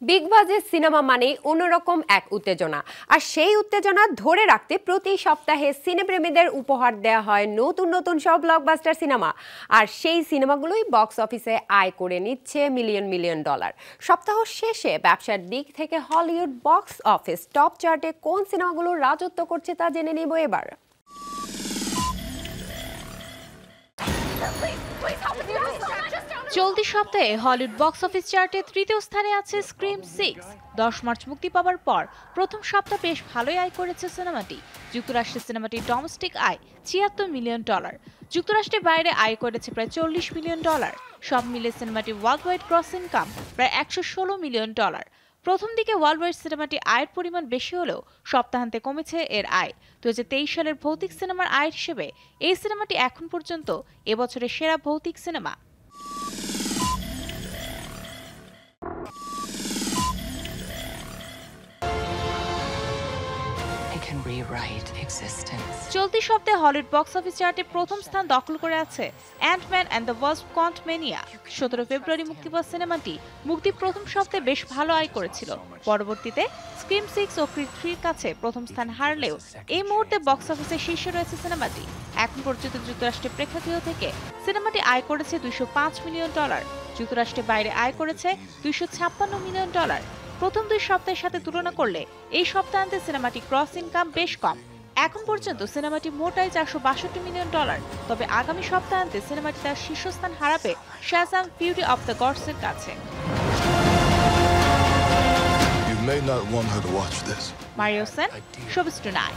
Big budget cinema মানে অন্যরকম এক উত্তেজনা, আর সেই উত্তেজনা ধরে রাখতে প্রতি সপ্তাহে সিনেপ্রেমীদের উপহার দেওয়া হয় নতুন নতুন সব ব্লকবাস্টার সিনেমা। আর সেই সিনেমাগুলোই বক্স অফিসে আয় করে নিচ্ছে মিলিয়ন মিলিয়ন ডলার। সপ্তাহ শেষে ব্যবসার দিক থেকে হলিউড বক্স অফিস টপ চার্টে কোন সিনেমাগুলো রাজত্ব করছে তা জেনে নেব এবার। চলতি সপ্তাহে হলিউড বক্স অফিস চার্টে তৃতীয় স্থানে আছে স্ক্রিম 6। 10 মার্চ মুক্তি পাওয়ার পর প্রথম সপ্তাহ বেশ ভালোই আয় করেছে সিনেমাটি। যুক্তরাষ্ট্রের সিনেমাটির ডোমেস্টিক আয় $76 মিলিয়ন, যুক্তরাষ্ট্রের বাইরে আয় করেছে প্রায় $40 মিলিয়ন। সব মিলে সিনেমাটির ওয়ার্ল্ড ওয়াইড গ্রস ইনকাম প্রায় $116 মিলিয়ন। প্রথম দিকে ওয়ার্ল্ড ওয়াইড সিনেমাটি আয়ের পরিমাণ বেশি হলেও সপ্তাহান্তে কমেছে এর আয়। 2023 সালের ভৌতিক সিনেমার আয় হিসেবে এই সিনেমাটি এখন পর্যন্ত এবছরের সেরা ভৌতিক সিনেমা। চলতি সপ্তাহে হলিউড বক্স অফিস চার্টে প্রথম স্থান দখল করে আছে অ্যান্ট-ম্যান অ্যান্ড দ্য ওয়াসপ: কোয়ান্টামেনিয়া। 17 ফেব্রুয়ারি মুক্তি পাওয়া সিনেমাটি মুক্তির প্রথম সপ্তাহে বেশ ভালো আয় করেছিল। পরবর্তীতে স্ক্রিম 6 ও ক্রিড 3 কাছে প্রথম স্থান হারলেও এই মুহূর্তে বক্স অফিসে শীর্ষে রয়েছে সিনেমাটি। এখন পর্যন্ত যুক্তরাষ্ট্রের প্রেক্ষাগৃহ থেকে সিনেমাটি আয় করেছে $205 মিলিয়ন, যুক্তরাষ্ট্রের বাইরে আয় করেছে $256 মিলিয়ন। প্রথম দুই সপ্তাহের সাথে তুলনা করলে এই সপ্তাহান্তে সিনেমাটি ক্রস ইনকাম বেশ কম। এখন পর্যন্ত সিনেমাটি মোট আয় $462 মিলিয়ন। তবে আগামী সপ্তাহান্তে সিনেমাটি তার শীর্ষস্থান হারাবে শাজাম: ফিউরি অফ দ্য গডসের কাছে। Mario Sen, showbiz tonight.